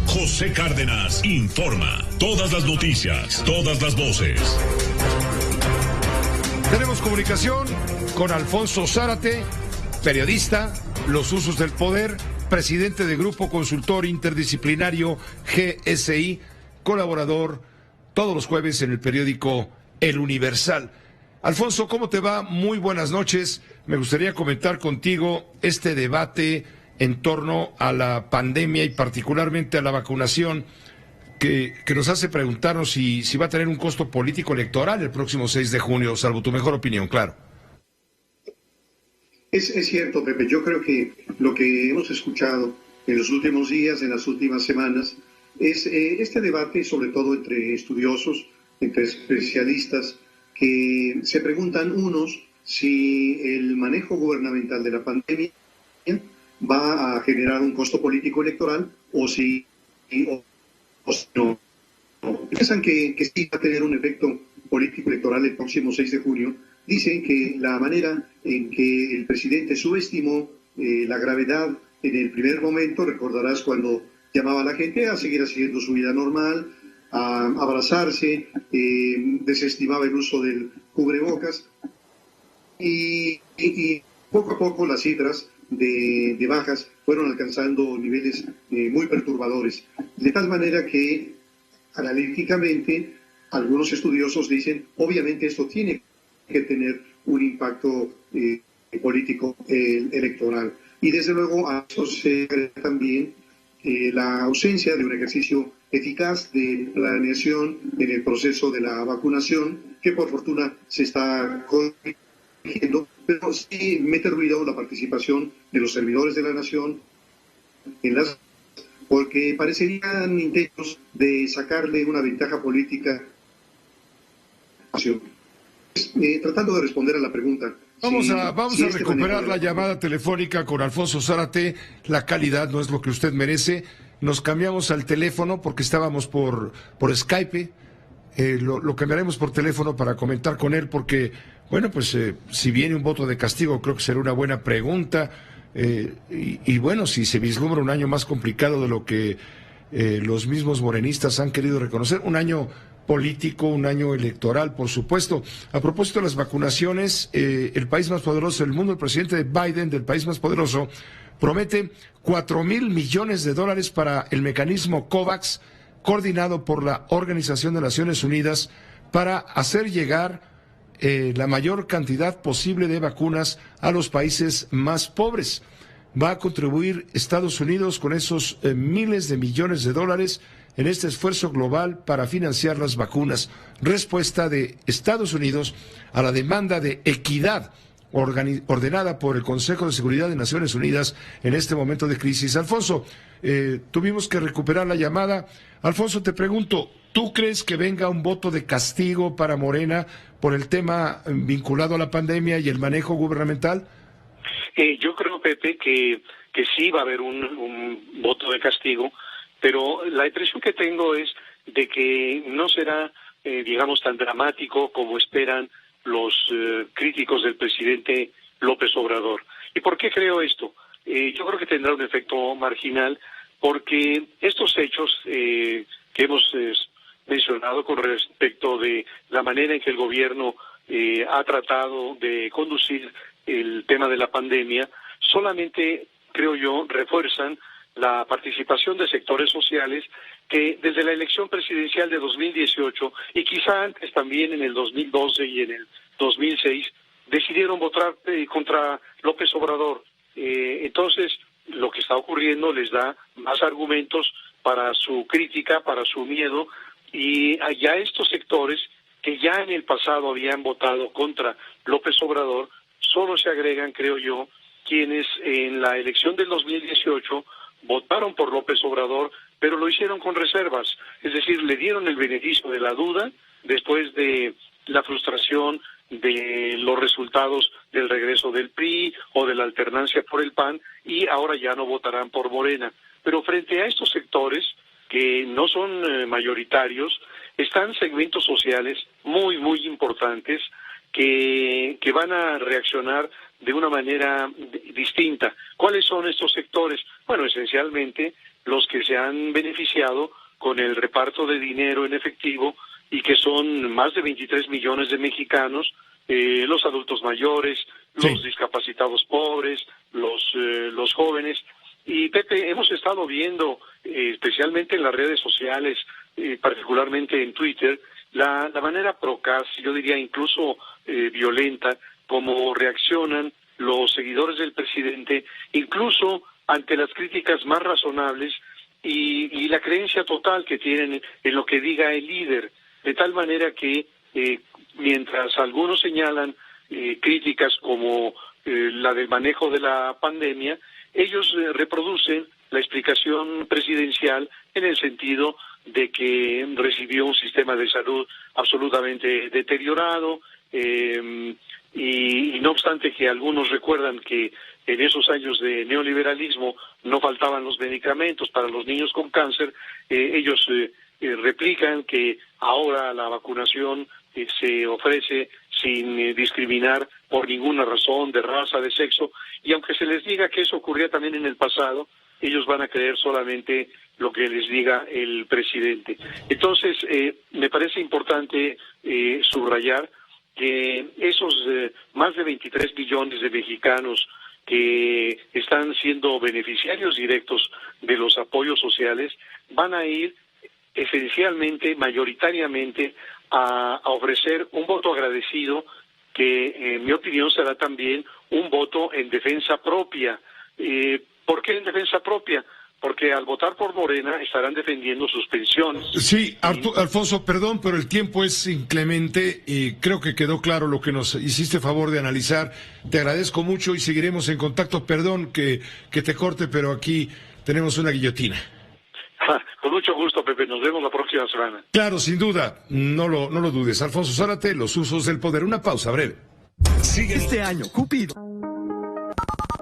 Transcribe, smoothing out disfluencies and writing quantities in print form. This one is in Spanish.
José Cárdenas informa. Todas las noticias, todas las voces. Tenemos comunicación con Alfonso Zárate, periodista, Los Usos del Poder, presidente de Grupo Consultor Interdisciplinario GSI, colaborador todos los jueves en el periódico El Universal. Alfonso, ¿cómo te va? Muy buenas noches. Me gustaría comentar contigo este debate en torno a la pandemia y particularmente a la vacunación que nos hace preguntarnos si va a tener un costo político electoral el próximo 6 de junio, salvo tu mejor opinión, claro. Es cierto, Pepe. Yo creo que lo que hemos escuchado en los últimos días, en las últimas semanas, es este debate, sobre todo entre estudiosos, entre especialistas, que se preguntan unos si el manejo gubernamental de la pandemia va a generar un costo político electoral o si no. Piensan que sí va a tener un efecto político electoral el próximo 6 de junio. Dicen que la manera en que el presidente subestimó la gravedad en el primer momento, recordarás cuando llamaba a la gente a seguir haciendo su vida normal, a abrazarse, desestimaba el uso del cubrebocas y poco a poco las cifras de bajas fueron alcanzando niveles muy perturbadores. De tal manera que analíticamente algunos estudiosos dicen, obviamente esto tiene que tener un impacto político electoral. Y desde luego a eso se agrega también la ausencia de un ejercicio eficaz de planeación en el proceso de la vacunación, que por fortuna se está corrigiendo, pero sí mete ruido la participación de los servidores de la nación en las, porque parecerían intentos de sacarle una ventaja política. Tratando de responder a la pregunta. Vamos a recuperar la llamada telefónica con Alfonso Zárate. La calidad no es lo que usted merece. Nos cambiamos al teléfono porque estábamos por Skype. Lo cambiaremos por teléfono para comentar con él porque, bueno, pues si viene un voto de castigo, creo que será una buena pregunta. Y bueno, si se vislumbra un año más complicado de lo que los mismos morenistas han querido reconocer, un año político, un año electoral, por supuesto. A propósito de las vacunaciones, el país más poderoso del mundo, el presidente Biden, del país más poderoso, promete $4,000 millones para el mecanismo COVAX, coordinado por la Organización de Naciones Unidas, para hacer llegar la mayor cantidad posible de vacunas a los países más pobres. Va a contribuir Estados Unidos con esos miles de millones de dólares en este esfuerzo global para financiar las vacunas. Respuesta de Estados Unidos a la demanda de equidad ordenada por el Consejo de Seguridad de Naciones Unidas en este momento de crisis. Alfonso, tuvimos que recuperar la llamada. Alfonso, te pregunto, ¿tú crees que venga un voto de castigo para Morena por el tema vinculado a la pandemia y el manejo gubernamental? Yo creo, Pepe, que sí va a haber un voto de castigo, pero la impresión que tengo es de que no será, digamos, tan dramático como esperan los críticos del presidente López Obrador. ¿Y por qué creo esto? Yo creo que tendrá un efecto marginal porque estos hechos que hemos mencionado con respecto de la manera en que el gobierno ha tratado de conducir el tema de la pandemia, solamente, creo yo, refuerzan la participación de sectores sociales que desde la elección presidencial de 2018 y quizá antes también en el 2012 y en el 2006 decidieron votar contra López Obrador. Entonces, lo que está ocurriendo les da más argumentos para su crítica, para su miedo, y ya estos sectores que ya en el pasado habían votado contra López Obrador, solo se agregan, creo yo, quienes en la elección del 2018 votaron por López Obrador, pero lo hicieron con reservas, es decir, le dieron el beneficio de la duda después de la frustración de los resultados del regreso del PRI o de la alternancia por el PAN, y ahora ya no votarán por Morena. Pero frente a estos sectores, que no son mayoritarios, están segmentos sociales muy, muy importantes que van a reaccionar de una manera, distinta. ¿Cuáles son estos sectores? Bueno, esencialmente los que se han beneficiado con el reparto de dinero en efectivo y que son más de 23 millones de mexicanos, los adultos mayores, los discapacitados pobres, los jóvenes. Y Pepe, hemos estado viendo, especialmente en las redes sociales, particularmente en Twitter, la manera procaz, yo diría incluso violenta, como reaccionan los seguidores del presidente, incluso ante las críticas más razonables y la creencia total que tienen en lo que diga el líder, de tal manera que mientras algunos señalan críticas como la del manejo de la pandemia, ellos reproducen la explicación presidencial en el sentido de que recibió un sistema de salud absolutamente deteriorado, y no obstante que algunos recuerdan que en esos años de neoliberalismo no faltaban los medicamentos para los niños con cáncer, ellos replican que ahora la vacunación se ofrece sin discriminar por ninguna razón de raza, de sexo, y aunque se les diga que eso ocurría también en el pasado, ellos van a creer solamente lo que les diga el presidente. Entonces, me parece importante subrayar que esos más de 23 millones de mexicanos que están siendo beneficiarios directos de los apoyos sociales van a ir esencialmente, mayoritariamente, a ofrecer un voto agradecido que, en mi opinión, será también un voto en defensa propia. ¿Por qué en defensa propia? Porque al votar por Morena estarán defendiendo sus pensiones. Sí, Alfonso, perdón, pero el tiempo es inclemente y creo que quedó claro lo que nos hiciste favor de analizar. Te agradezco mucho y seguiremos en contacto. Perdón que te corte, pero aquí tenemos una guillotina. Con mucho gusto, Pepe. Nos vemos la próxima semana. Claro, sin duda. No lo dudes. Alfonso Zárate, los usos del poder. Una pausa breve. Este año, Cupido